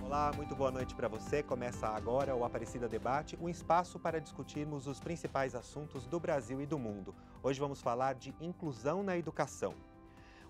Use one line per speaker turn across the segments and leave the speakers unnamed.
Olá, muito boa noite para você. Começa agora o Aparecida Debate, um espaço para discutirmos os principais assuntos do Brasil e do mundo. Hoje vamos falar de inclusão na educação.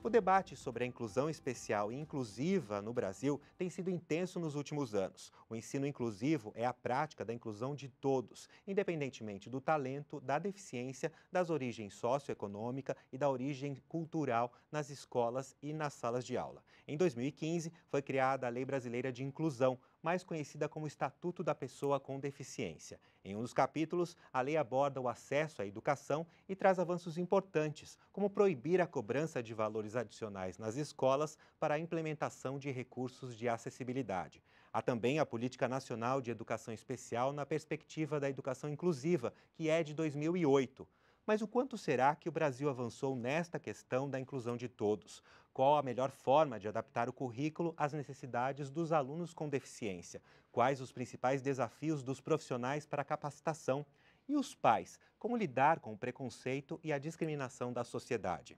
O debate sobre a inclusão especial e inclusiva no Brasil tem sido intenso nos últimos anos. O ensino inclusivo é a prática da inclusão de todos, independentemente do talento, da deficiência, das origens socioeconômica e da origem cultural nas escolas e nas salas de aula. Em 2015, foi criada a Lei Brasileira de Inclusão, mais conhecida como Estatuto da Pessoa com Deficiência. Em um dos capítulos, a lei aborda o acesso à educação e traz avanços importantes, como proibir a cobrança de valores adicionais nas escolas para a implementação de recursos de acessibilidade. Há também a Política Nacional de Educação Especial na perspectiva da educação inclusiva, que é de 2008. Mas o quanto será que o Brasil avançou nesta questão da inclusão de todos? Qual a melhor forma de adaptar o currículo às necessidades dos alunos com deficiência? Quais os principais desafios dos profissionais para a capacitação? E os pais, como lidar com o preconceito e a discriminação da sociedade?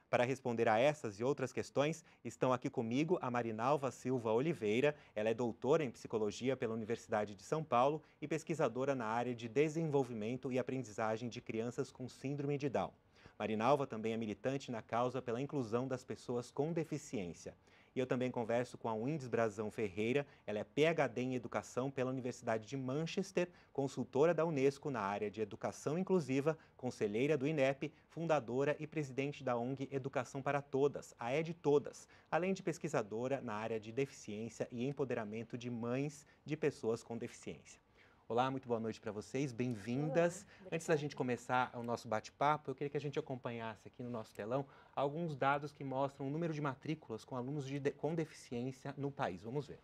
Para responder a essas e outras questões, estão aqui comigo a Marinalva Silva Oliveira. Ela é doutora em psicologia pela Universidade de São Paulo e pesquisadora na área de desenvolvimento e aprendizagem de crianças com síndrome de Down. Marinalva também é militante na causa pela inclusão das pessoas com deficiência. E eu também converso com a Windes Brazão Ferreira. Ela é PhD em Educação pela Universidade de Manchester, consultora da Unesco na área de Educação Inclusiva, conselheira do INEP, fundadora e presidente da ONG Educação para Todas, a EdTodas, além de pesquisadora na área de deficiência e empoderamento de mães de pessoas com deficiência. Olá, muito boa noite para vocês, bem-vindas. Antes da gente começar o nosso bate-papo, eu queria que a gente acompanhasse aqui no nosso telão alguns dados que mostram o número de matrículas com alunos com deficiência no país. Vamos ver.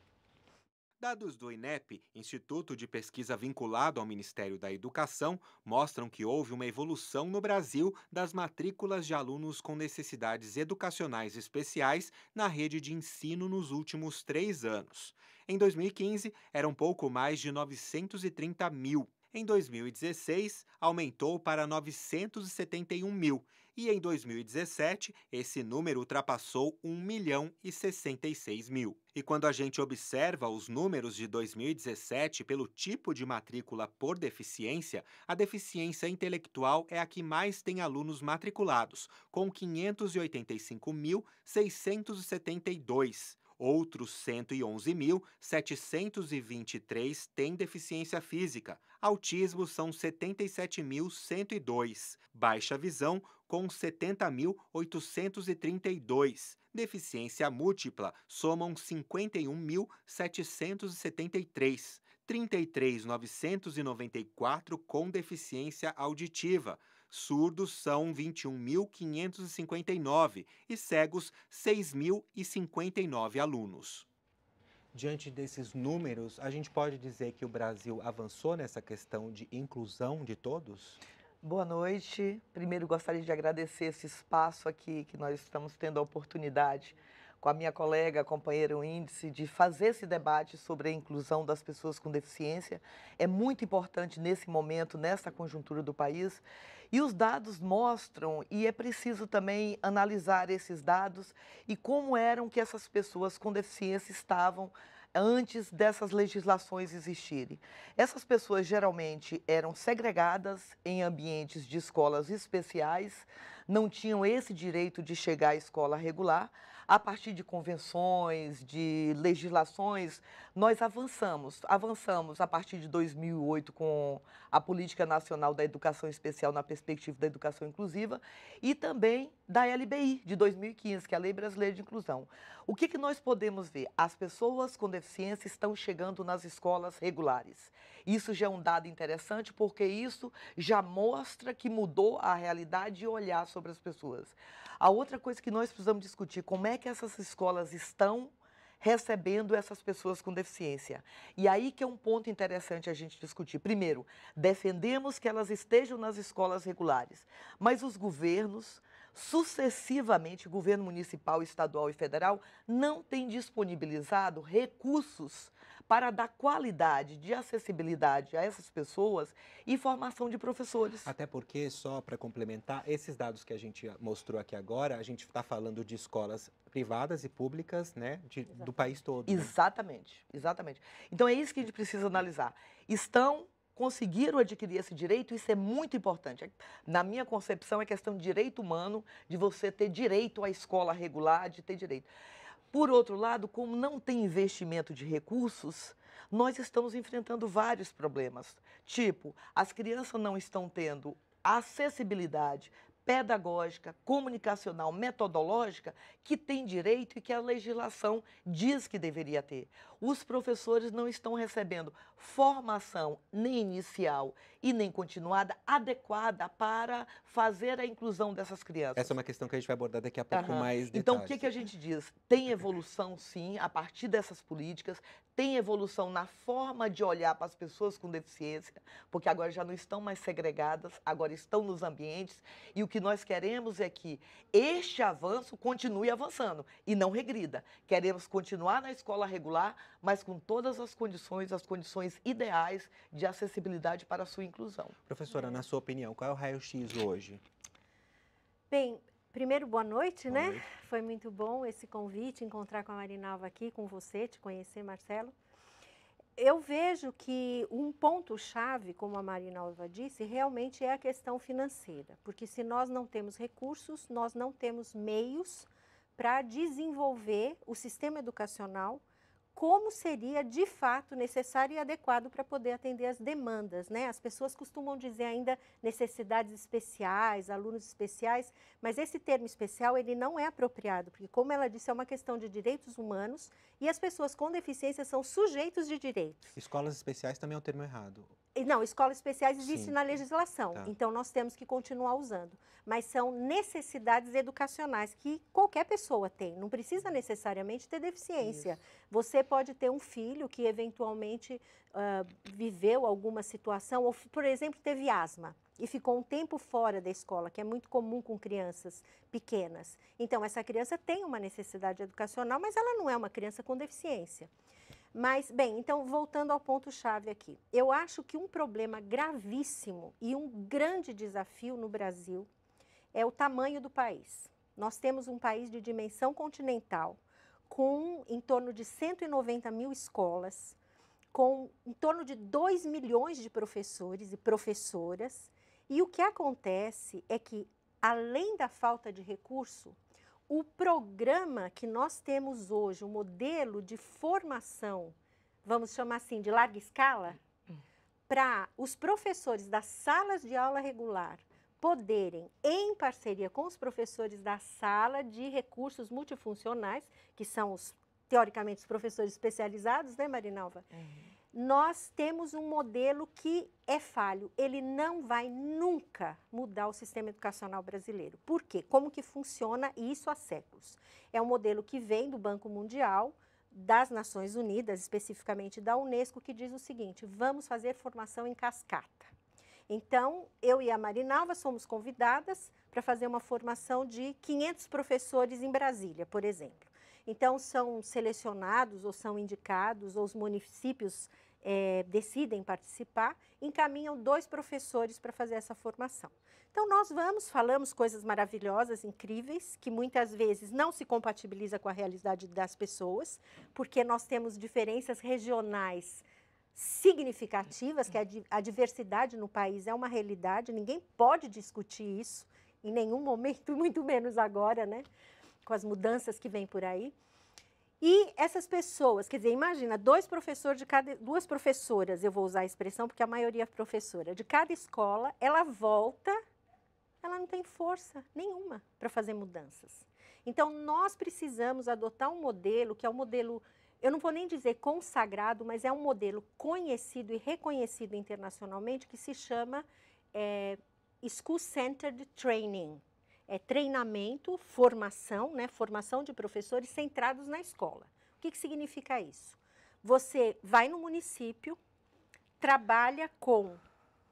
Dados do INEP, Instituto de Pesquisa vinculado ao Ministério da Educação, mostram que houve uma evolução no Brasil das matrículas de alunos com necessidades educacionais especiais na rede de ensino nos últimos 3 anos. Em 2015, eram pouco mais de 930 mil. Em 2016, aumentou para 971 mil. E em 2017, esse número ultrapassou 1.066.000. E quando a gente observa os números de 2017 pelo tipo de matrícula por deficiência, a deficiência intelectual é a que mais tem alunos matriculados, com 585.672. Outros 111.723 têm deficiência física. Autismo são 77.102. Baixa visão com 70.832. Deficiência múltipla somam 51.773. 33.994 com deficiência auditiva. Surdos são 21.559 e cegos 6.059 alunos. Diante desses números, a gente pode dizer que o Brasil avançou nessa questão de inclusão de todos?
Boa noite. Primeiro gostaria de agradecer esse espaço aqui que nós estamos tendo a oportunidade com a minha colega, companheira Índice, de fazer esse debate sobre a inclusão das pessoas com deficiência. É muito importante nesse momento, nessa conjuntura do país. E os dados mostram, e é preciso também analisar esses dados e como eram que essas pessoas com deficiência estavam antes dessas legislações existirem. Essas pessoas geralmente eram segregadas em ambientes de escolas especiais, não tinham esse direito de chegar à escola regular. A partir de convenções, de legislações, nós avançamos a partir de 2008 com a Política Nacional da Educação Especial na perspectiva da educação inclusiva e também da LBI de 2015, que é a Lei Brasileira de Inclusão. O que nós podemos ver? As pessoas com deficiência estão chegando nas escolas regulares. Isso já é um dado interessante, porque isso já mostra que mudou a realidade e olhar sobre as pessoas. A outra coisa que nós precisamos discutir, como é que essas escolas estão recebendo essas pessoas com deficiência. E aí que é um ponto interessante a gente discutir. Primeiro, defendemos que elas estejam nas escolas regulares, mas os governos, sucessivamente, governo municipal, estadual e federal, não têm disponibilizado recursos para dar qualidade de acessibilidade a essas pessoas e formação de professores.
Até porque, só para complementar, esses dados que a gente mostrou aqui agora, a gente está falando de escolas privadas e públicas, né, do país todo. Né?
Exatamente, exatamente. Então é isso que a gente precisa analisar. Conseguiram adquirir esse direito, isso é muito importante. Na minha concepção, é questão de direito humano, de você ter direito à escola regular, de ter direito. Por outro lado, como não tem investimento de recursos, nós estamos enfrentando vários problemas. Tipo, as crianças não estão tendo acessibilidade pedagógica, comunicacional, metodológica que tem direito e que a legislação diz que deveria ter. Os professores não estão recebendo formação nem inicial e nem continuada adequada para fazer a inclusão dessas crianças.
Essa é uma questão que a gente vai abordar daqui a pouco mais detalhes.
Então, o que a gente diz? Tem evolução, sim, a partir dessas políticas, tem evolução na forma de olhar para as pessoas com deficiência, porque agora já não estão mais segregadas, agora estão nos ambientes, e o que nós queremos é que este avanço continue avançando e não regrida. Queremos continuar na escola regular, mas com todas as condições ideais de acessibilidade para a sua inclusão.
Professora, na sua opinião, qual é o raio-x hoje?
Bem, primeiro, boa noite,
Boa
né?
noite.
Foi muito bom esse convite, encontrar com a Marinalva aqui, com você, te conhecer, Marcelo. Eu vejo que um ponto-chave, como a Marinalva disse, realmente é a questão financeira, porque se nós não temos recursos, nós não temos meios para desenvolver o sistema educacional como seria de fato necessário e adequado para poder atender as demandas, né? As pessoas costumam dizer ainda necessidades especiais, alunos especiais, mas esse termo especial ele não é apropriado, porque como ela disse, é uma questão de direitos humanos e as pessoas com deficiência são sujeitos de direitos.
Escolas especiais também é um termo errado.
Não, escolas especiais existem
Sim.
na legislação,
Tá.
então nós temos que continuar usando. Mas são necessidades educacionais que qualquer pessoa tem, não precisa necessariamente ter deficiência.
Isso.
Você pode ter um filho que eventualmente viveu alguma situação, ou, por exemplo, teve asma e ficou um tempo fora da escola, que é muito comum com crianças pequenas. Então, essa criança tem uma necessidade educacional, mas ela não é uma criança com deficiência. Mas, bem, então, voltando ao ponto-chave aqui. Eu acho que um problema gravíssimo e um grande desafio no Brasil é o tamanho do país. Nós temos um país de dimensão continental, com em torno de 190 mil escolas, com em torno de 2 milhões de professores e professoras. E o que acontece é que, além da falta de recurso, o programa que nós temos hoje, o modelo de formação, vamos chamar assim, de larga escala, para os professores das salas de aula regular poderem, em parceria com os professores da sala de recursos multifuncionais, que são teoricamente, os professores especializados, né, Marinalva? Nós temos um modelo que é falho. Ele não vai nunca mudar o sistema educacional brasileiro. Por quê? Como que funciona isso há séculos? É um modelo que vem do Banco Mundial, das Nações Unidas, especificamente da Unesco, que diz o seguinte: vamos fazer formação em cascata. Então, eu e a Marinalva somos convidadas para fazer uma formação de 500 professores em Brasília, por exemplo. Então, são selecionados ou são indicados, ou os municípios decidem participar, encaminham 2 professores para fazer essa formação. Então, nós falamos coisas maravilhosas, incríveis, que muitas vezes não se compatibiliza com a realidade das pessoas, porque nós temos diferenças regionais significativas, que a diversidade no país é uma realidade, ninguém pode discutir isso em nenhum momento, muito menos agora, né? Com as mudanças que vêm por aí. E essas pessoas, quer dizer, imagina, 2 professoras, eu vou usar a expressão porque a maioria é professora, de cada escola, ela volta, ela não tem força nenhuma para fazer mudanças. Então, nós precisamos adotar um modelo, que é um modelo, eu não vou nem dizer consagrado, mas é um modelo conhecido e reconhecido internacionalmente, que se chama School-Centered Training. É treinamento, formação, né? Formação de professores centrados na escola. O que significa isso? Você vai no município, trabalha com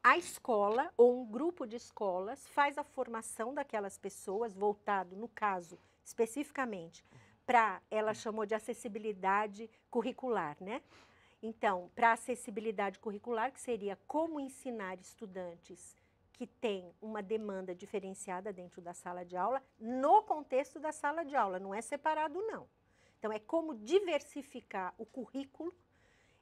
a escola ou um grupo de escolas, faz a formação daquelas pessoas, voltado, no caso, especificamente, para, ela chamou de acessibilidade curricular, né? Então, para acessibilidade curricular, que seria como ensinar estudantes que têm uma demanda diferenciada dentro da sala de aula, no contexto da sala de aula, não é separado, não. Então, é como diversificar o currículo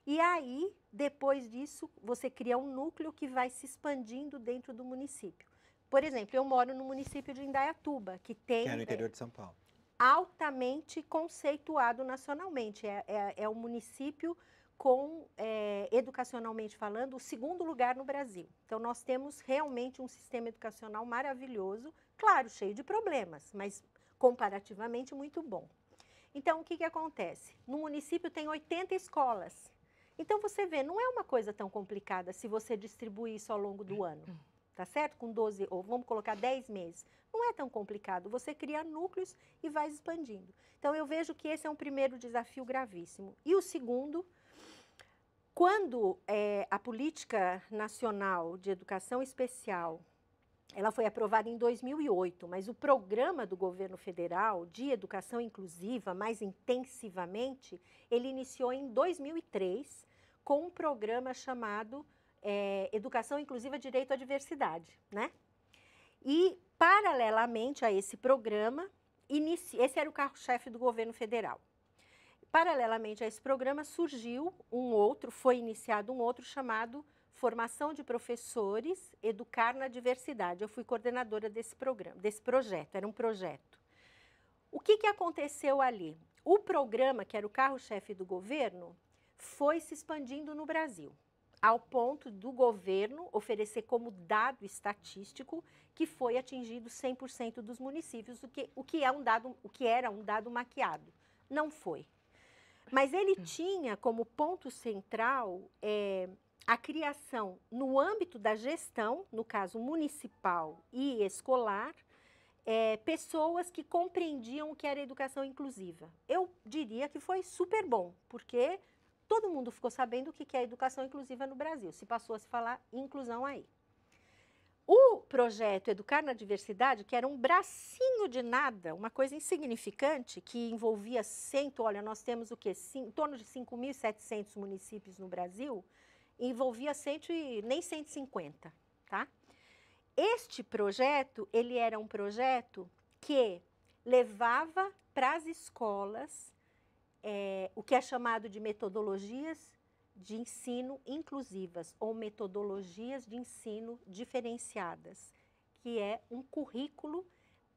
e aí, depois disso, você cria um núcleo que vai se expandindo dentro do município. Por exemplo, eu moro no município de Indaiatuba, que tem...
Que é no interior de São Paulo.
Altamente conceituado nacionalmente. É um município com, educacionalmente falando, o segundo lugar no Brasil. Então, nós temos realmente um sistema educacional maravilhoso, claro, cheio de problemas, mas comparativamente muito bom. Então, o que acontece? No município tem 80 escolas. Então, você vê, não é uma coisa tão complicada se você distribuir isso ao longo do ano, tá certo? Com 12, ou vamos colocar 10 meses. Não é tão complicado, você cria núcleos e vai expandindo. Então, eu vejo que esse é um primeiro desafio gravíssimo. E o segundo, quando a Política Nacional de Educação Especial, ela foi aprovada em 2008, mas o programa do governo federal de educação inclusiva, mais intensivamente, ele iniciou em 2003, com um programa chamado Educação Inclusiva Direito à Diversidade, né? E, paralelamente a esse programa, esse era o carro-chefe do governo federal. Paralelamente a esse programa, foi iniciado um outro chamado Formação de Professores, Educar na Diversidade. Eu fui coordenadora desse programa, desse projeto, era um projeto. O que aconteceu ali? O programa, que era o carro-chefe do governo, foi se expandindo no Brasil, ao ponto do governo oferecer como dado estatístico que foi atingido 100% dos municípios, o que era um dado maquiado. Não foi. Mas ele tinha como ponto central a criação, no âmbito da gestão, no caso municipal e escolar, pessoas que compreendiam o que era educação inclusiva. Eu diria que foi super bom, porque todo mundo ficou sabendo o que é educação inclusiva no Brasil. Se passou a se falar inclusão aí. O projeto Educar na Diversidade, que era um bracinho de nada, uma coisa insignificante, que envolvia olha, nós temos o quê? Em torno de 5.700 municípios no Brasil, envolvia nem 150, tá? Este projeto, ele era um projeto que levava para as escolas o que é chamado de metodologias de ensino inclusivas ou metodologias de ensino diferenciadas, que é um currículo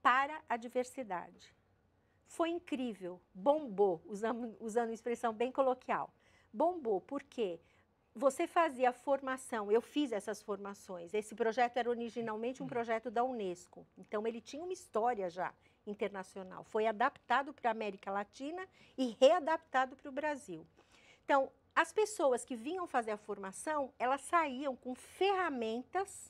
para a diversidade. Foi incrível, bombou, usando expressão bem coloquial. Bombou, porque você fazia a formação, eu fiz essas formações, esse projeto era originalmente um projeto da Unesco, então ele tinha uma história já internacional, foi adaptado para a América Latina e readaptado para o Brasil. Então, as pessoas que vinham fazer a formação, elas saíam com ferramentas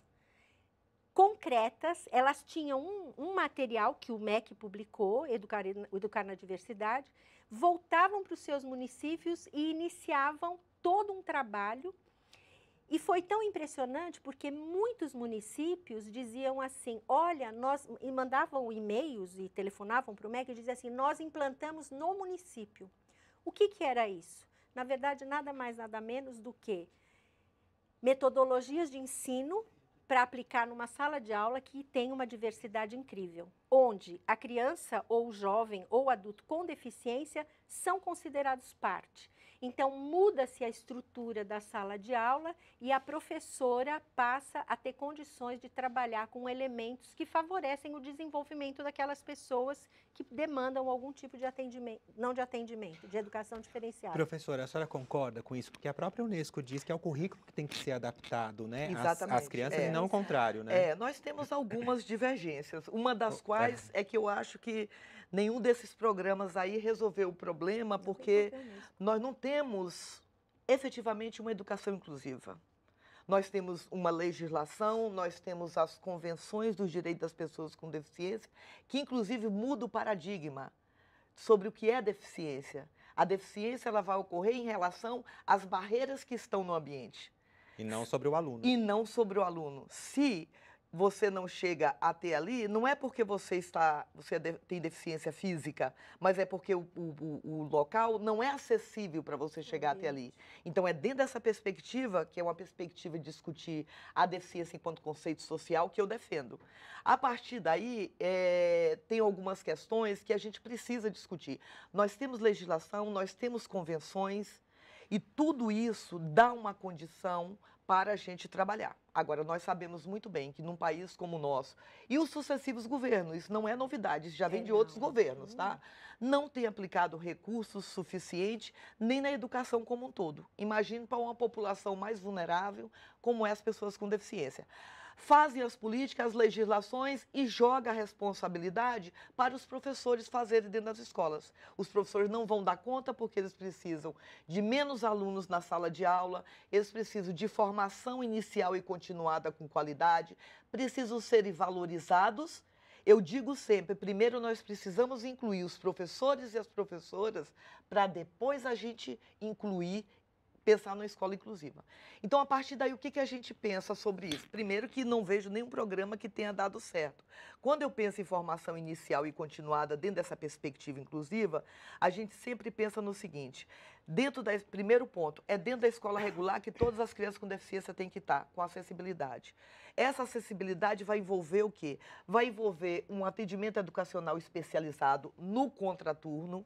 concretas, elas tinham um material que o MEC publicou, Educar na Diversidade, voltavam para os seus municípios e iniciavam todo um trabalho. E foi tão impressionante porque muitos municípios diziam assim, olha, e mandavam e-mails e telefonavam para o MEC e diziam assim, nós implantamos no município. O que era isso? Na verdade, nada mais, nada menos do que metodologias de ensino para aplicar numa sala de aula que tem uma diversidade incrível, onde a criança ou o jovem ou o adulto com deficiência são considerados parte. Então, muda-se a estrutura da sala de aula e a professora passa a ter condições de trabalhar com elementos que favorecem o desenvolvimento daquelas pessoas que demandam algum tipo de atendimento, não de atendimento, de educação diferenciada.
Professora, a senhora concorda com isso? Porque a própria Unesco diz que é o currículo que tem que ser adaptado, né, às crianças e não o contrário, né?
Nós temos algumas divergências, uma das quais é que eu acho que nenhum desses programas aí resolveu o problema, porque nós não temos efetivamente uma educação inclusiva. Nós temos uma legislação, nós temos as convenções dos direitos das pessoas com deficiência, que inclusive muda o paradigma sobre o que é deficiência. A deficiência ela vai ocorrer em relação às barreiras que estão no ambiente.
E não sobre o aluno.
E não sobre o aluno. Se você não chega até ali, não é porque tem deficiência física, mas é porque o local não é acessível para você chegar até ali. Então, é dentro dessa perspectiva, que é uma perspectiva de discutir a deficiência enquanto conceito social, que eu defendo. A partir daí, tem algumas questões que a gente precisa discutir. Nós temos legislação, nós temos convenções, e tudo isso dá uma condição para a gente trabalhar. Agora, nós sabemos muito bem que num país como o nosso, e os sucessivos governos, isso não é novidade, isso já vem de outros governos, tá? Não tem aplicado recursos suficientes nem na educação como um todo. Imagine para uma população mais vulnerável, como é as pessoas com deficiência. Fazem as políticas, as legislações e joga a responsabilidade para os professores fazerem dentro das escolas. Os professores não vão dar conta porque eles precisam de menos alunos na sala de aula, eles precisam de formação inicial e continuada com qualidade, precisam ser valorizados. Eu digo sempre, primeiro nós precisamos incluir os professores e as professoras para depois a gente incluir, pensar na escola inclusiva. Então, a partir daí, o que a gente pensa sobre isso? Primeiro que não vejo nenhum programa que tenha dado certo. Quando eu penso em formação inicial e continuada dentro dessa perspectiva inclusiva, a gente sempre pensa no seguinte, primeiro ponto, é dentro da escola regular que todas as crianças com deficiência têm que estar, com acessibilidade. Essa acessibilidade vai envolver o quê? Vai envolver um atendimento educacional especializado no contraturno,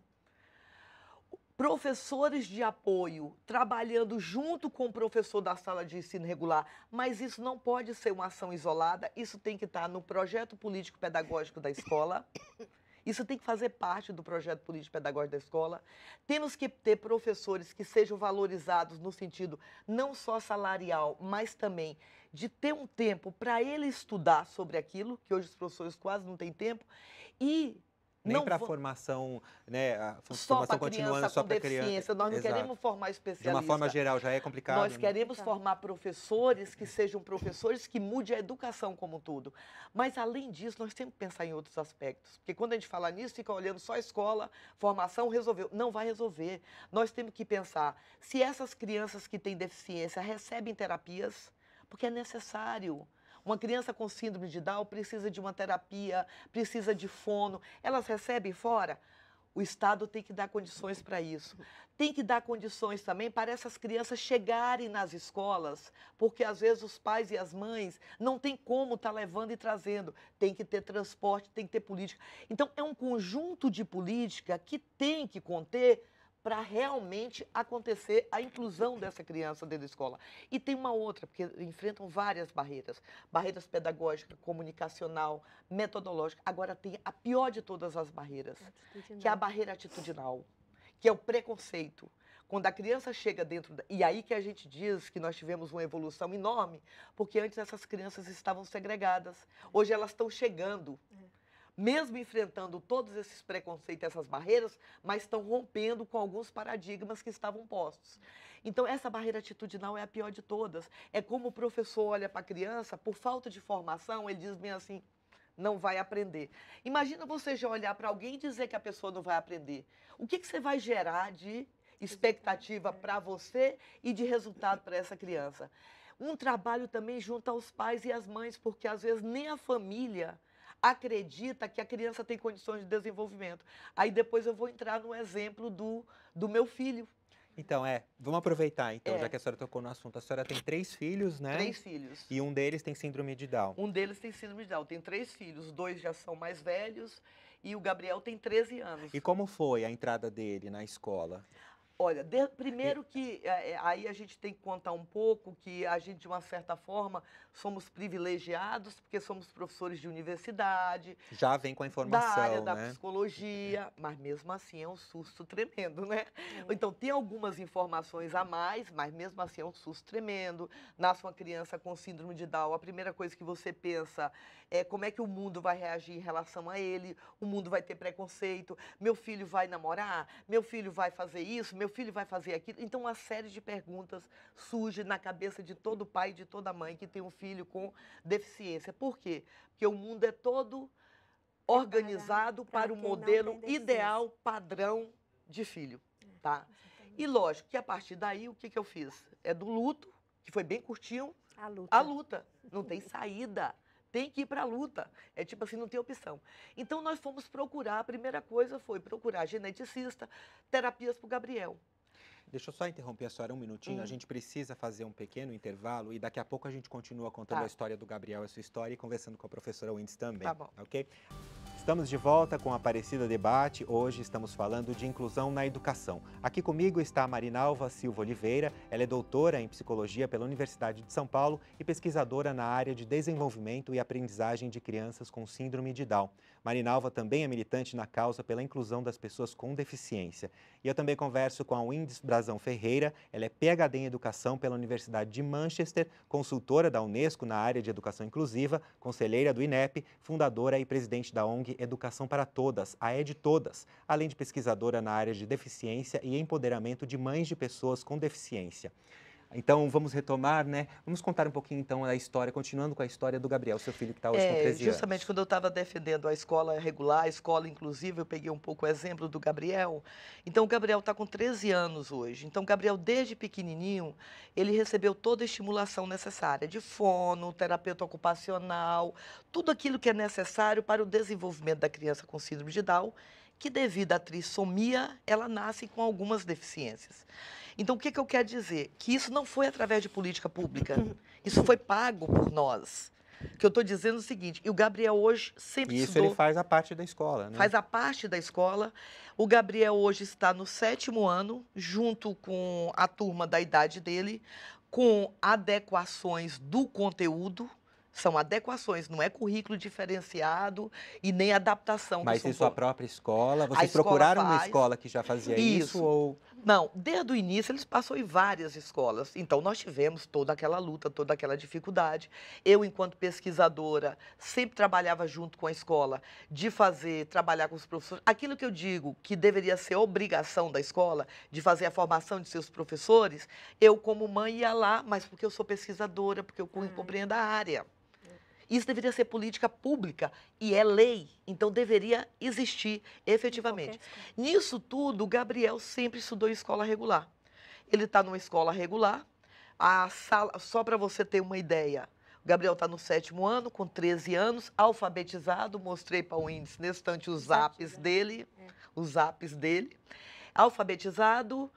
professores de apoio trabalhando junto com o professor da sala de ensino regular, mas isso não pode ser uma ação isolada, isso tem que estar no projeto político-pedagógico da escola, isso tem que fazer parte do projeto político-pedagógico da escola. Temos que ter professores que sejam valorizados no sentido não só salarial, mas também de ter um tempo para ele estudar sobre aquilo, que hoje os professores quase não têm tempo, e
nem para a formação, né, a formação continuando
só para criança. Nós não queremos formar especialistas.
De uma forma geral, já é complicado.
Nós queremos formar professores que sejam professores que mudem a educação como um todo. Mas, além disso, nós temos que pensar em outros aspectos. Porque quando a gente fala nisso, fica olhando só a escola, formação, resolveu. Não vai resolver. Nós temos que pensar se essas crianças que têm deficiência recebem terapias, porque é necessário. Uma criança com síndrome de Down precisa de uma terapia, precisa de fono. Elas recebem fora? O Estado tem que dar condições para isso. Tem que dar condições também para essas crianças chegarem nas escolas, porque às vezes os pais e as mães não têm como estar levando e trazendo. Tem que ter transporte, tem que ter política. Então, é um conjunto de política que tem que conter para realmente acontecer a inclusão dessa criança dentro da escola. E tem uma outra, porque enfrentam várias barreiras. Barreiras pedagógicas, comunicacional, metodológica. Agora tem a pior de todas as barreiras, que é a barreira atitudinal, que é o preconceito. Quando a criança chega dentro... E aí que a gente diz que nós tivemos uma evolução enorme, porque antes essas crianças estavam segregadas. Hoje elas estão chegando. Mesmo enfrentando todos esses preconceitos, essas barreiras, mas estão rompendo com alguns paradigmas que estavam postos. Então, essa barreira atitudinal é a pior de todas. É como o professor olha para a criança, por falta de formação, ele diz bem assim, não vai aprender. Imagina você já olhar para alguém e dizer que a pessoa não vai aprender. O que você vai gerar de expectativa para você e de resultado para essa criança? Um trabalho também junto aos pais e às mães, porque às vezes nem a família acredita que a criança tem condições de desenvolvimento. Aí depois eu vou entrar no exemplo do meu filho.
Então, vamos aproveitar, então, já que a senhora tocou no assunto. A senhora tem 3 filhos, né?
3 filhos.
E um deles tem síndrome de Down.
Um deles tem síndrome de Down. Tem 3 filhos, 2 já são mais velhos e o Gabriel tem 13 anos.
E como foi a entrada dele na escola?
Olha, primeiro que aí a gente tem que contar um pouco que a gente, de uma certa forma, somos privilegiados, porque somos professores de universidade.
Já vem com a informação,
da área da
né?
psicologia, mas mesmo assim é um susto tremendo, né? Então, tem algumas informações a mais, mas mesmo assim é um susto tremendo. Nasce uma criança com síndrome de Down, a primeira coisa que você pensa é como é que o mundo vai reagir em relação a ele, o mundo vai ter preconceito, meu filho vai namorar, meu filho vai fazer isso, meu filho vai fazer aquilo. Então, uma série de perguntas surge na cabeça de todo pai e de toda mãe que tem um filho com deficiência. Por quê? Porque o mundo é todo organizado para o modelo ideal, padrão de filho, tá? E lógico que a partir daí, o que eu fiz? É do luto, que foi bem curtinho, a luta. Não tem saída. tem que ir para a luta. É tipo assim, não tem opção. Então, nós fomos procurar, a primeira coisa foi procurar geneticista, terapias para o Gabriel.
Deixa eu só interromper a senhora um minutinho. A gente precisa fazer um pequeno intervalo e daqui a pouco a gente continua contando a história do Gabriel, a sua história, e conversando com a professora Windes também.
Tá bom.
Ok? Estamos de volta com a Aparecida Debate. Hoje estamos falando de inclusão na educação. Aqui comigo está a Marinalva Silva Oliveira. Ela é doutora em psicologia pela Universidade de São Paulo e pesquisadora na área de desenvolvimento e aprendizagem de crianças com síndrome de Down. Marinalva também é militante na causa pela inclusão das pessoas com deficiência. E eu também converso com a Windes Brazão Ferreira. Ela é PhD em educação pela Universidade de Manchester, consultora da Unesco na área de educação inclusiva, conselheira do INEP, fundadora e presidente da ONG Educação para Todas, a EdTodas, além de pesquisadora na área de deficiência e empoderamento de mães de pessoas com deficiência. Então, vamos retomar, né? Vamos contar um pouquinho, então, da história, continuando com a história do Gabriel, seu filho que está hoje com 13 anos.
Justamente quando eu estava defendendo a escola regular, a escola inclusiva, eu peguei um pouco o exemplo do Gabriel. Então, o Gabriel está com 13 anos hoje. Então, o Gabriel, desde pequenininho, ele recebeu toda a estimulação necessária, de fono, terapeuta ocupacional, tudo aquilo que é necessário para o desenvolvimento da criança com síndrome de Down, que devido à trissomia, ela nasce com algumas deficiências. Então, o que eu quero dizer? Que isso não foi através de política pública, isso foi pago por nós. Que eu estou dizendo o seguinte, e o Gabriel hoje sempre
estudou... E isso ele faz a parte da escola, né?
Faz a parte da escola. O Gabriel hoje está no 7º ano, junto com a turma da idade dele, com adequações do conteúdo. São adequações, não é currículo diferenciado e nem adaptação.
Mas isso a própria escola? Vocês procuraram uma escola que já fazia isso? Ou...
Não, desde o início eles passaram em várias escolas. Então, nós tivemos toda aquela luta, toda aquela dificuldade. Eu, enquanto pesquisadora, sempre trabalhava junto com a escola de trabalhar com os professores. Aquilo que eu digo que deveria ser obrigação da escola, de fazer a formação de seus professores, eu, como mãe, ia lá, mas porque eu sou pesquisadora, porque eu compreendo a área. Isso deveria ser política pública e é lei, então deveria existir efetivamente. Nisso tudo, o Gabriel sempre estudou em escola regular. Ele está numa escola regular, a sala, só para você ter uma ideia, o Gabriel está no 7º ano, com 13 anos, alfabetizado, mostrei para o Índice nesse instante os zaps dele, alfabetizado.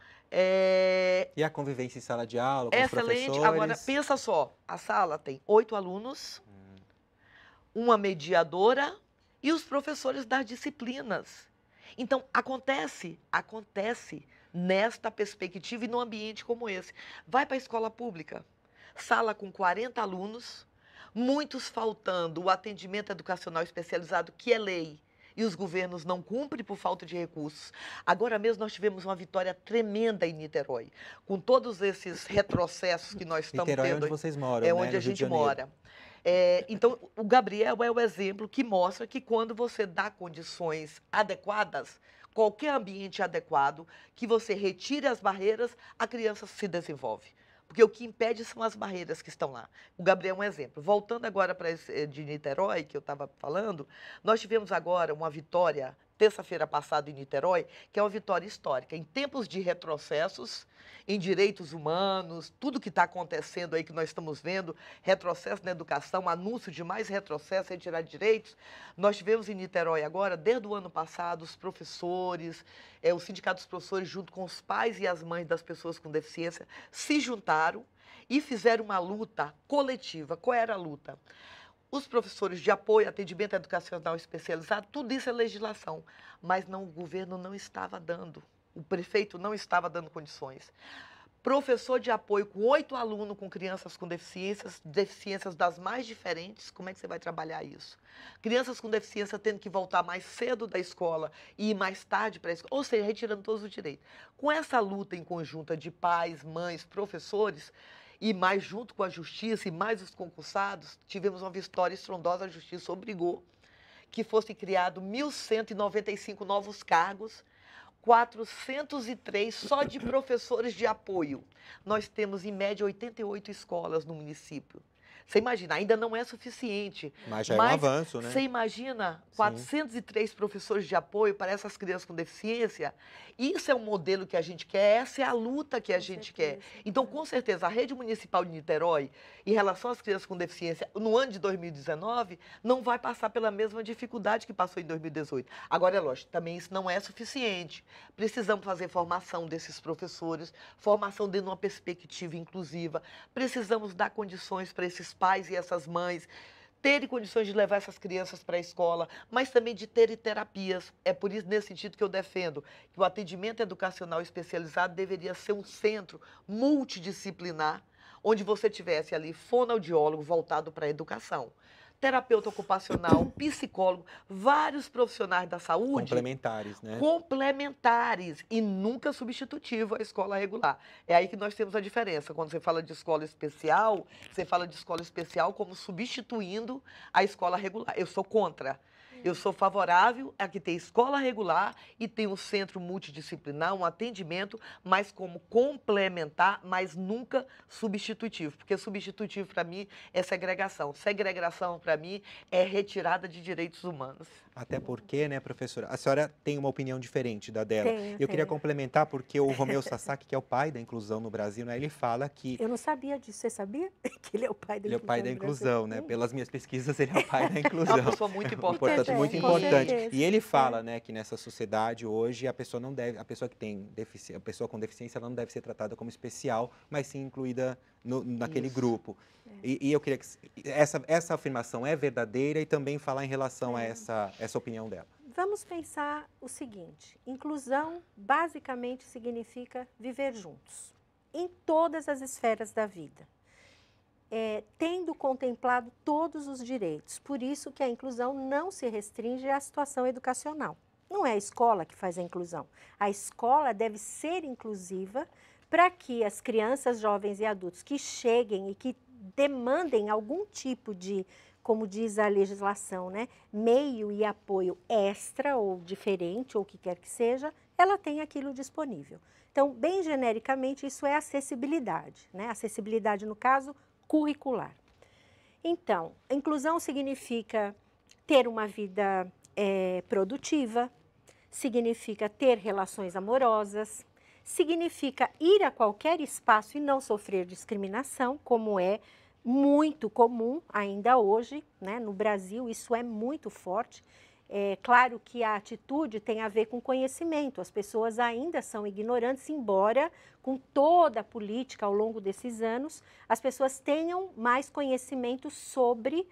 E a convivência em sala de aula com os
excelente.
professores?
Agora, pensa só, a sala tem 8 alunos, uma mediadora e os professores das disciplinas. Então, acontece nesta perspectiva e num ambiente como esse. Vai para a escola pública, sala com 40 alunos, muitos faltando o atendimento educacional especializado, que é lei, e os governos não cumprem por falta de recursos. Agora mesmo nós tivemos uma vitória tremenda em Niterói, com todos esses retrocessos que nós estamos tendo.
Niterói é onde vocês moram,
é onde a gente mora. Então, o Gabriel é o exemplo que mostra que quando você dá condições adequadas, qualquer ambiente adequado, que você retire as barreiras, a criança se desenvolve. Porque o que impede são as barreiras que estão lá. O Gabriel é um exemplo. Voltando agora para de Niterói, que eu estava falando, nós tivemos agora uma vitória, terça-feira passada em Niterói, que é uma vitória histórica. Em tempos de retrocessos, em direitos humanos, tudo que está acontecendo aí que nós estamos vendo, retrocesso na educação, anúncio de mais retrocesso, retirar direitos, nós tivemos em Niterói agora, desde o ano passado, os professores, o Sindicato dos Professores, junto com os pais e as mães das pessoas com deficiência, se juntaram e fizeram uma luta coletiva. Qual era a luta? Os professores de apoio, atendimento educacional especializado, tudo isso é legislação, mas o governo não estava dando, o prefeito não estava dando condições. Professor de apoio com 8 alunos com crianças com deficiências das mais diferentes, como é que você vai trabalhar isso? Crianças com deficiência tendo que voltar mais cedo da escola e ir mais tarde para a escola, ou seja, retirando todos os direitos. Com essa luta em conjunta de pais, mães, professores, e mais junto com a justiça e mais os concursados, tivemos uma vitória estrondosa, a justiça obrigou que fossem criados 1.195 novos cargos, 403 só de professores de apoio. Nós temos, em média, 88 escolas no município. Você imagina, ainda não é suficiente.
Mas já é um avanço, né?
Você imagina
Sim.
403 professores de apoio para essas crianças com deficiência? Isso é um modelo que a gente quer, essa é a luta que a gente quer. Então, com certeza, a rede municipal de Niterói, em relação às crianças com deficiência, no ano de 2019, não vai passar pela mesma dificuldade que passou em 2018. Agora, é lógico, também isso não é suficiente. Precisamos fazer formação desses professores, formação dentro de uma perspectiva inclusiva. Precisamos dar condições para esses pais e essas mães terem condições de levar essas crianças para a escola, mas também de terem terapias. É por isso, nesse sentido, que eu defendo que o atendimento educacional especializado deveria ser um centro multidisciplinar, onde você tivesse ali fonoaudiólogo voltado para a educação, terapeuta ocupacional, psicólogo, vários profissionais da saúde.
Complementares, né?
Complementares e nunca substitutivo à escola regular. É aí que nós temos a diferença. Quando você fala de escola especial, você fala de escola especial como substituindo a escola regular. Eu sou contra. Eu sou favorável a que tenha escola regular e tenha um centro multidisciplinar, um atendimento, mas como complementar, mas nunca substitutivo. Porque substitutivo, para mim, é segregação. Segregação, para mim, é retirada de direitos humanos.
Até porque, né, professora, a senhora tem uma opinião diferente da dela.
Tenho.
Queria complementar porque o Romeu Sasaki, que é o pai da inclusão no Brasil, né, ele fala que...
Eu não sabia disso, você sabia? Que ele é o pai da inclusão.
Ele é o pai da inclusão, né? Pelas minhas pesquisas, ele é o pai da
É
inclusão.
uma pessoa muito importante.
Muito
com
importante.
certeza.
E ele fala, né, que nessa sociedade hoje a pessoa não deve, a pessoa que tem deficiência, a pessoa com deficiência, ela não deve ser tratada como especial, mas sim incluída naquele
Isso.
grupo. E eu queria que essa afirmação é verdadeira e também falar em relação a essa opinião dela.
Vamos pensar o seguinte: inclusão basicamente significa viver juntos, em todas as esferas da vida, tendo contemplado todos os direitos. Por isso que a inclusão não se restringe à situação educacional. Não é a escola que faz a inclusão. A escola deve ser inclusiva para que as crianças, jovens e adultos que cheguem e que demandem algum tipo de, como diz a legislação, né, meio e apoio extra ou diferente, ou o que quer que seja, ela tem aquilo disponível. Então, bem genericamente, isso é acessibilidade, né? Acessibilidade, no caso, curricular. Então, a inclusão significa ter uma vida produtiva, significa ter relações amorosas, significa ir a qualquer espaço e não sofrer discriminação, como é muito comum ainda hoje, né? No Brasil isso é muito forte. É claro que a atitude tem a ver com conhecimento, as pessoas ainda são ignorantes, embora com toda a política ao longo desses anos, as pessoas tenham mais conhecimento sobre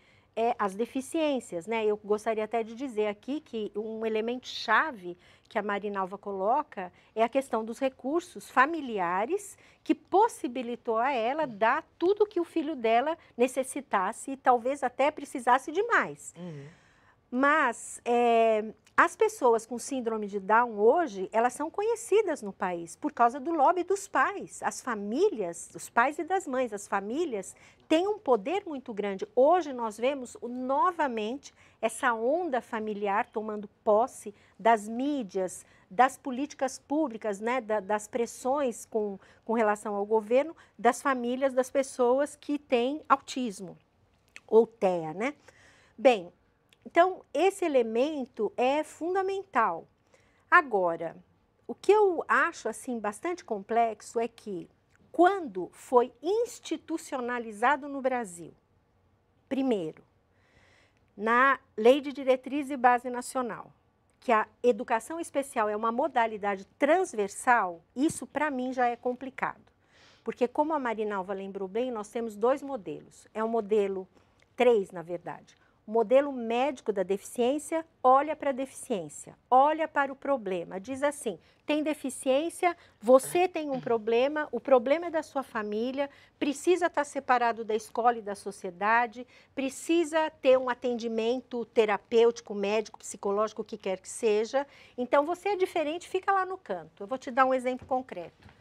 as deficiências, né? Eu gostaria até de dizer aqui que um elemento chave que a Marinalva coloca é a questão dos recursos familiares que possibilitou a ela dar tudo que o filho dela necessitasse e talvez até precisasse de mais. Mas as pessoas com síndrome de Down hoje, elas são conhecidas no país por causa do lobby dos pais. As famílias, dos pais e das mães, as famílias têm um poder muito grande. Hoje nós vemos novamente essa onda familiar tomando posse das mídias, das políticas públicas, né, das pressões com relação ao governo, das famílias, das pessoas que têm autismo ou TEA, né? Bem, então, esse elemento é fundamental. Agora, o que eu acho assim bastante complexo é que, quando foi institucionalizado no Brasil, primeiro, na Lei de Diretriz e Base Nacional, que a educação especial é uma modalidade transversal, isso para mim já é complicado. Porque, como a Marinalva lembrou bem, nós temos dois modelos. É um modelo, três, na verdade. O modelo médico da deficiência olha para a deficiência, olha para o problema, diz assim, tem deficiência, você tem um problema, o problema é da sua família, precisa estar separado da escola e da sociedade, precisa ter um atendimento terapêutico, médico, psicológico, o que quer que seja. Então, você é diferente, fica lá no canto. Eu vou te dar um exemplo concreto.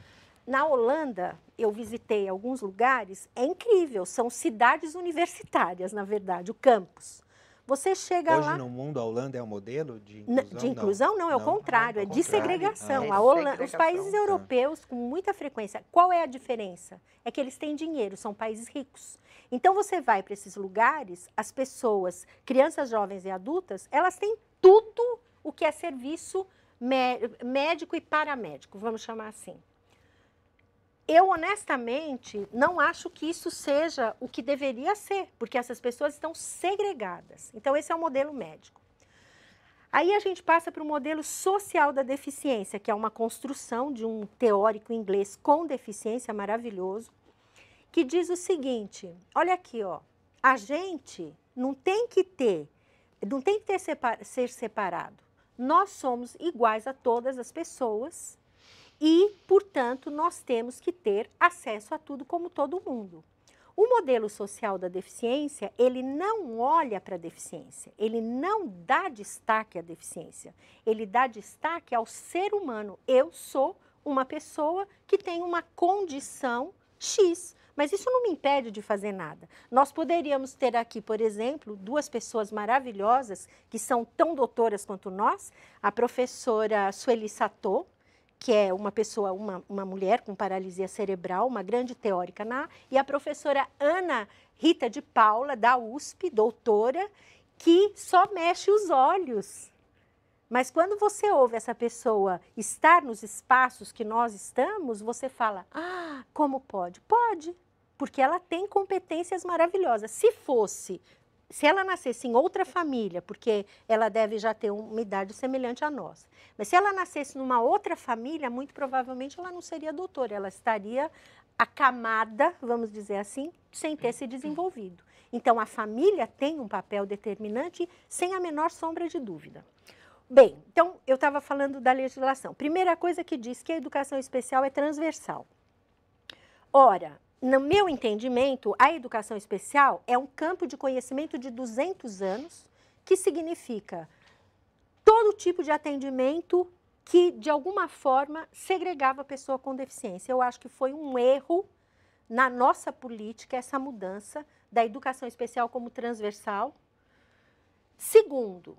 Na Holanda, eu visitei alguns lugares, é incrível, são cidades universitárias, na verdade, o campus. Você chega
Hoje
lá...
no mundo, a Holanda é o modelo de
N-
inclusão?
De inclusão, não, é o
Não?
contrário,
Ah,
é
ao
de
contrário.
segregação.
Ah.
A Holanda, os
Segregação.
países europeus, com muita frequência, qual é a diferença? É que eles têm dinheiro, são países ricos. Então, você vai para esses lugares, as pessoas, crianças, jovens e adultas, elas têm tudo o que é serviço médico e paramédico, vamos chamar assim. Eu, honestamente, não acho que isso seja o que deveria ser, porque essas pessoas estão segregadas. Então, esse é o modelo médico. Aí a gente passa para o modelo social da deficiência, que é uma construção de um teórico inglês com deficiência maravilhoso, que diz o seguinte, olha aqui, ó, a gente não tem que ser separado. Nós somos iguais a todas as pessoas e, portanto, nós temos que ter acesso a tudo como todo mundo. O modelo social da deficiência, ele não olha para a deficiência, ele não dá destaque à deficiência, ele dá destaque ao ser humano. Eu sou uma pessoa que tem uma condição X, mas isso não me impede de fazer nada. Nós poderíamos ter aqui, por exemplo, duas pessoas maravilhosas que são tão doutoras quanto nós, a professora Sueli Sato, que é uma pessoa, uma mulher com paralisia cerebral, uma grande teórica e a professora Ana Rita de Paula, da USP, doutora, que só mexe os olhos. Mas quando você ouve essa pessoa estar nos espaços que nós estamos, você fala, ah, como pode? Pode, porque ela tem competências maravilhosas. Se ela nascesse em outra família, porque ela deve já ter uma idade semelhante à nossa, mas se ela nascesse numa outra família, muito provavelmente ela não seria doutora, ela estaria acamada, vamos dizer assim, sem ter se desenvolvido. Então, a família tem um papel determinante, sem a menor sombra de dúvida. Bem, então, eu estava falando da legislação. Primeira coisa que diz que a educação especial é transversal. Ora, no meu entendimento, a educação especial é um campo de conhecimento de 200 anos, que significa todo tipo de atendimento que, de alguma forma, segregava a pessoa com deficiência. Eu acho que foi um erro na nossa política essa mudança da educação especial como transversal. Segundo,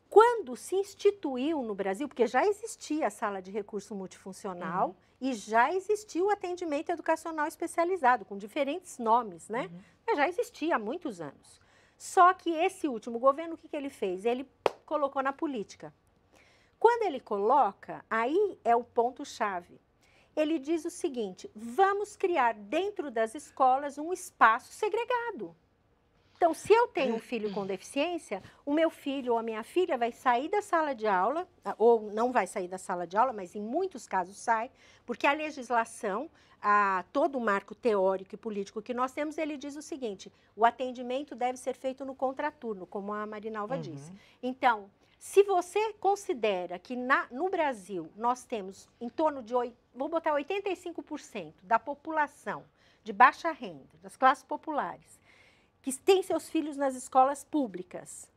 quando se instituiu no Brasil, porque já existia a sala de recurso multifuncional e já existia o atendimento educacional especializado, com diferentes nomes, né? Mas já existia há muitos anos. Só que esse último governo, o que ele fez? Ele colocou na política. Quando ele coloca, aí é o ponto-chave. Ele diz o seguinte, vamos criar dentro das escolas um espaço segregado. Então, se eu tenho um filho com deficiência, o meu filho ou a minha filha vai sair da sala de aula, ou não vai sair da sala de aula, mas em muitos casos sai, porque a legislação, todo o marco teórico e político que nós temos, ele diz o seguinte, o atendimento deve ser feito no contraturno, como a Marinalva disse. Então, se você considera que no Brasil nós temos em torno de, vou botar 85% da população de baixa renda, das classes populares, que têm seus filhos nas escolas públicas,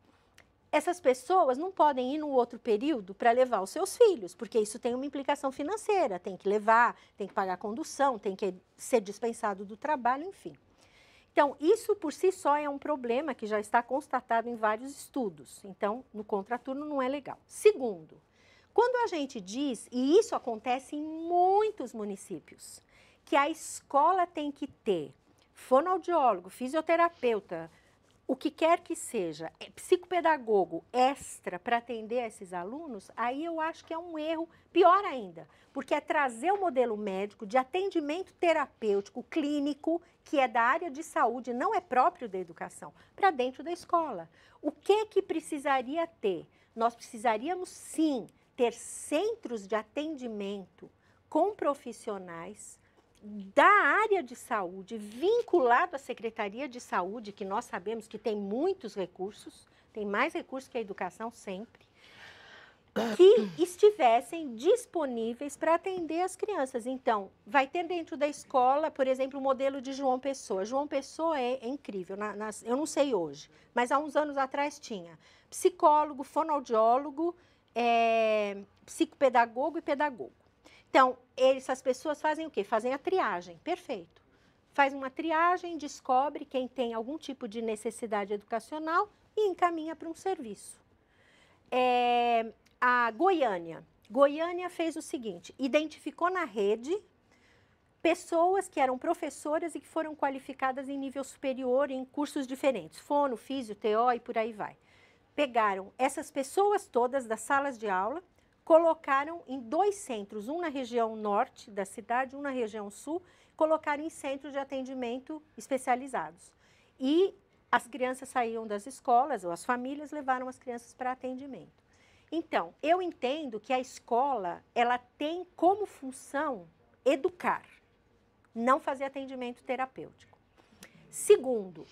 essas pessoas não podem ir no outro período para levar os seus filhos, porque isso tem uma implicação financeira, tem que levar, tem que pagar condução, tem que ser dispensado do trabalho, enfim. Então, isso por si só é um problema que já está constatado em vários estudos. Então, no contraturno não é legal. Segundo, quando a gente diz, e isso acontece em muitos municípios, que a escola tem que ter fonoaudiólogo, fisioterapeuta, o que quer que seja, psicopedagogo extra para atender esses alunos, aí eu acho que é um erro pior ainda, porque é trazer o modelo médico de atendimento terapêutico, clínico, que é da área de saúde, não é próprio da educação, para dentro da escola. O que precisaria ter? Nós precisaríamos, sim, ter centros de atendimento com profissionais da área de saúde, vinculado à Secretaria de Saúde, que nós sabemos que tem muitos recursos, tem mais recursos que a educação sempre, que estivessem disponíveis para atender as crianças. Então, vai ter dentro da escola, por exemplo, o modelo de João Pessoa. João Pessoa é incrível, eu não sei hoje, mas há uns anos atrás tinha psicólogo, fonoaudiólogo, psicopedagogo e pedagogo. Então, essas pessoas fazem o quê? Fazem a triagem, perfeito. Faz uma triagem, descobre quem tem algum tipo de necessidade educacional, e encaminha para um serviço. A Goiânia fez o seguinte, identificou na rede pessoas que eram professoras e que foram qualificadas em nível superior em cursos diferentes, fono, físio, TO e por aí vai. Pegaram essas pessoas todas das salas de aula, colocaram em 2 centros, um na região norte da cidade, um na região sul, colocaram em centros de atendimento especializados. E as crianças saíam das escolas, ou as famílias levaram as crianças para atendimento. Então, eu entendo que a escola, ela tem como função educar, não fazer atendimento terapêutico. Segundo,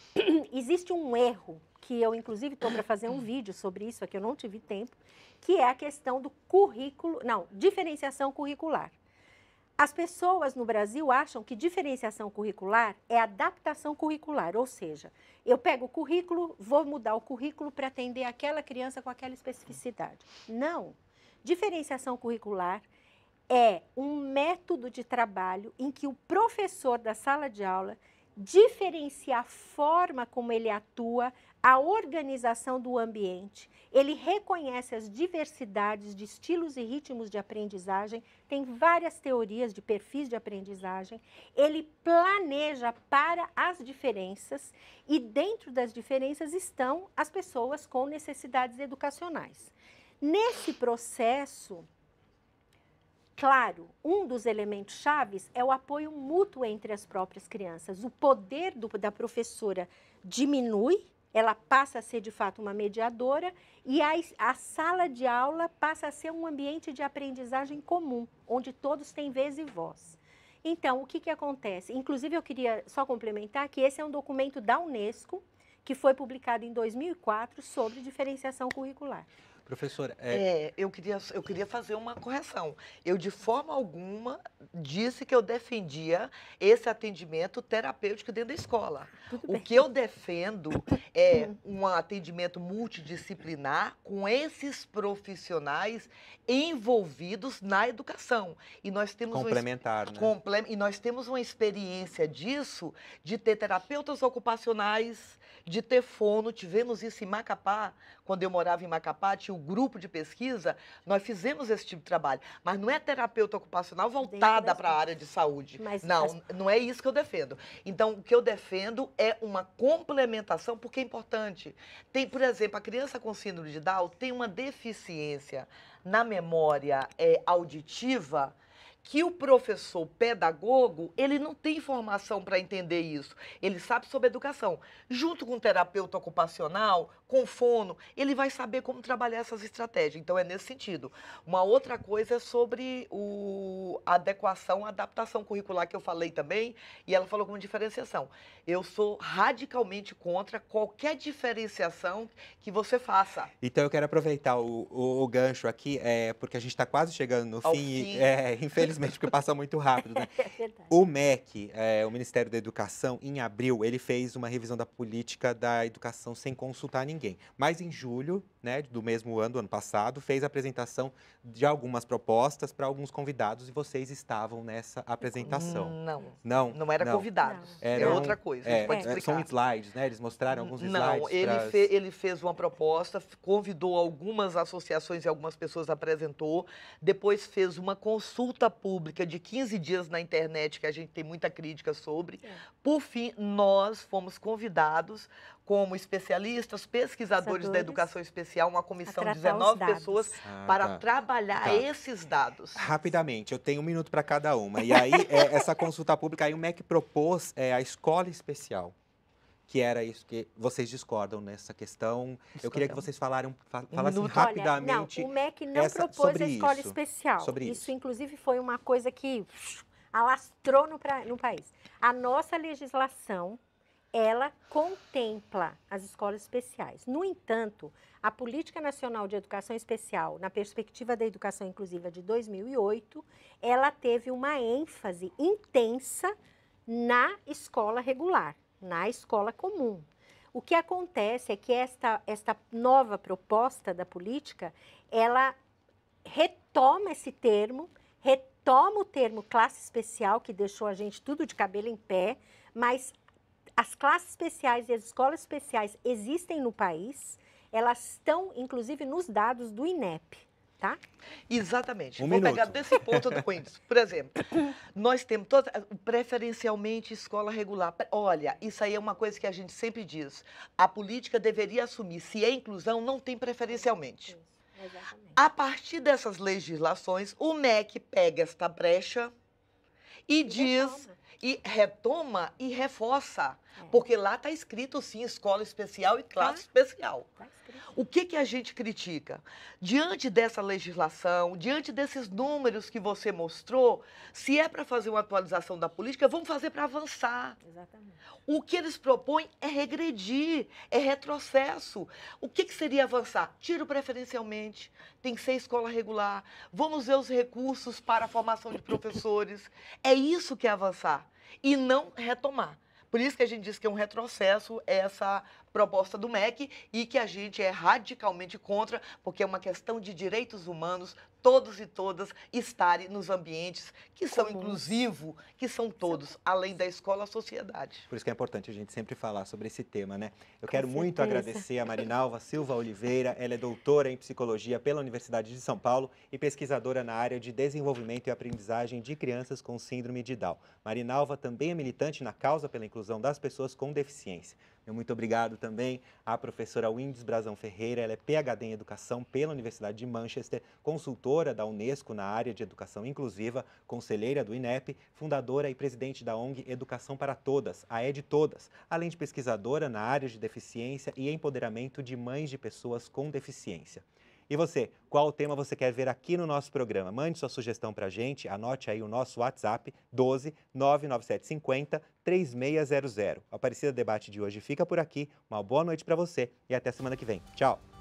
existe um erro, que eu inclusive estou para fazer um vídeo sobre isso, aqui eu não tive tempo, que é a questão do diferenciação curricular. As pessoas no Brasil acham que diferenciação curricular é adaptação curricular, ou seja, eu pego o currículo, vou mudar o currículo para atender aquela criança com aquela especificidade. Não. Diferenciação curricular é um método de trabalho em que o professor da sala de aula diferencia a forma como ele atua, a organização do ambiente, ele reconhece as diversidades de estilos e ritmos de aprendizagem, tem várias teorias de perfis de aprendizagem, ele planeja para as diferenças e dentro das diferenças estão as pessoas com necessidades educacionais. Nesse processo, claro, um dos elementos chaves é o apoio mútuo entre as próprias crianças. O poder da professora diminui, ela passa a ser, de fato, uma mediadora e a sala de aula passa a ser um ambiente de aprendizagem comum, onde todos têm vez e voz. Então, o que acontece? Inclusive, eu queria só complementar que esse é um documento da Unesco, que foi publicado em 2004, sobre diferenciação curricular.
Professora,
eu queria fazer uma correção. Eu, de forma alguma, disse que eu defendia esse atendimento terapêutico dentro da escola. O que eu defendo é um atendimento multidisciplinar com esses profissionais envolvidos na educação. E nós temos
complementar, né?
E nós temos uma experiência disso, de ter terapeutas ocupacionais, de ter fono. Tivemos isso em Macapá, quando eu morava em Macapá, tinha um grupo de pesquisa, nós fizemos esse tipo de trabalho. Mas não é terapeuta ocupacional voltada para a área de saúde. Não é isso que eu defendo. Então, o que eu defendo é uma complementação, porque é importante. Tem, por exemplo, a criança com síndrome de Down tem uma deficiência na memória auditiva, que o professor pedagogo, ele não tem formação para entender isso. Ele sabe sobre educação. Junto com o terapeuta ocupacional, com fono, ele vai saber como trabalhar essas estratégias. Então, é nesse sentido. Uma outra coisa é sobre a adequação, a adaptação curricular, que eu falei também, e ela falou como diferenciação. Eu sou radicalmente contra qualquer diferenciação que você faça.
Então, eu quero aproveitar o gancho aqui, porque a gente está quase chegando no fim. E, infelizmente, porque passa muito rápido, né?
É verdade.
O MEC, o Ministério da Educação, em abril, ele fez uma revisão da política da educação sem consultar ninguém. Mas em julho, né, do mesmo ano, do ano passado, fez a apresentação de algumas propostas para alguns convidados e vocês estavam nessa apresentação.
Não era convidados. É outra coisa. A gente pode explicar.
São slides, né? Eles mostraram alguns slides.
Não, ele fez uma proposta, convidou algumas associações e algumas pessoas, apresentou, depois fez uma consulta pública de 15 dias na internet, que a gente tem muita crítica sobre. Por fim, nós fomos convidados como especialistas, pesquisadores da educação especial, uma comissão de 19 pessoas para trabalhar esses dados.
Rapidamente, eu tenho 1 minuto para cada uma. E aí, essa consulta pública, aí o MEC propôs a escola especial, que era isso que vocês discordam nessa questão. Eu queria que vocês falassem rapidamente.
Olha, não, o MEC não propôs a escola especial. Isso, inclusive, foi uma coisa que alastrou no país. A nossa legislação, ela contempla as escolas especiais. No entanto, a Política Nacional de Educação Especial, na perspectiva da educação inclusiva de 2008, ela teve uma ênfase intensa na escola regular, na escola comum. O que acontece é que esta nova proposta da política, ela retoma esse termo, retoma o termo classe especial, que deixou a gente tudo de cabelo em pé, mas as classes especiais e as escolas especiais existem no país, elas estão, inclusive, nos dados do INEP, tá?
Exatamente.
Um
Vou
minuto.
pegar desse ponto do índice. Por exemplo, nós temos preferencialmente escola regular. Olha, isso aí é uma coisa que a gente sempre diz. A política deveria assumir, se é inclusão, não tem preferencialmente.
Isso, exatamente.
A partir dessas legislações, o MEC pega esta brecha e diz, retoma e reforça. Porque lá está escrito, sim, escola especial e classe especial.
Tá escrito.
O que a gente critica? Diante dessa legislação, diante desses números que você mostrou, se é para fazer uma atualização da política, vamos fazer para avançar.
Exatamente.
O que eles propõem é regredir, é retrocesso. O que seria avançar? Tiro preferencialmente, tem que ser escola regular, vamos ver os recursos para a formação de professores. É isso que é avançar e não retomar. Por isso que a gente diz que é um retrocesso essa proposta do MEC e que a gente é radicalmente contra, porque é uma questão de direitos humanos, todos e todas estarem nos ambientes que são inclusivos, que são todos, além da escola, a sociedade.
Por isso que é importante a gente sempre falar sobre esse tema, né? Eu
Com
quero muito
certeza.
agradecer a Marinalva Silva Oliveira, ela é doutora em psicologia pela Universidade de São Paulo e pesquisadora na área de desenvolvimento e aprendizagem de crianças com síndrome de Down. Marinalva também é militante na causa pela inclusão das pessoas com deficiência. Meu muito obrigado também à professora Windes Brazão Ferreira, ela é PhD em Educação pela Universidade de Manchester, consultora da Unesco na área de Educação Inclusiva, conselheira do INEP, fundadora e presidente da ONG Educação para Todas, a EdTodas, além de pesquisadora na área de deficiência e empoderamento de mães de pessoas com deficiência. E você, qual tema você quer ver aqui no nosso programa? Mande sua sugestão para a gente, anote aí o nosso WhatsApp, 12 99750 3600. O Aparecida Debate de hoje fica por aqui, uma boa noite para você e até semana que vem. Tchau!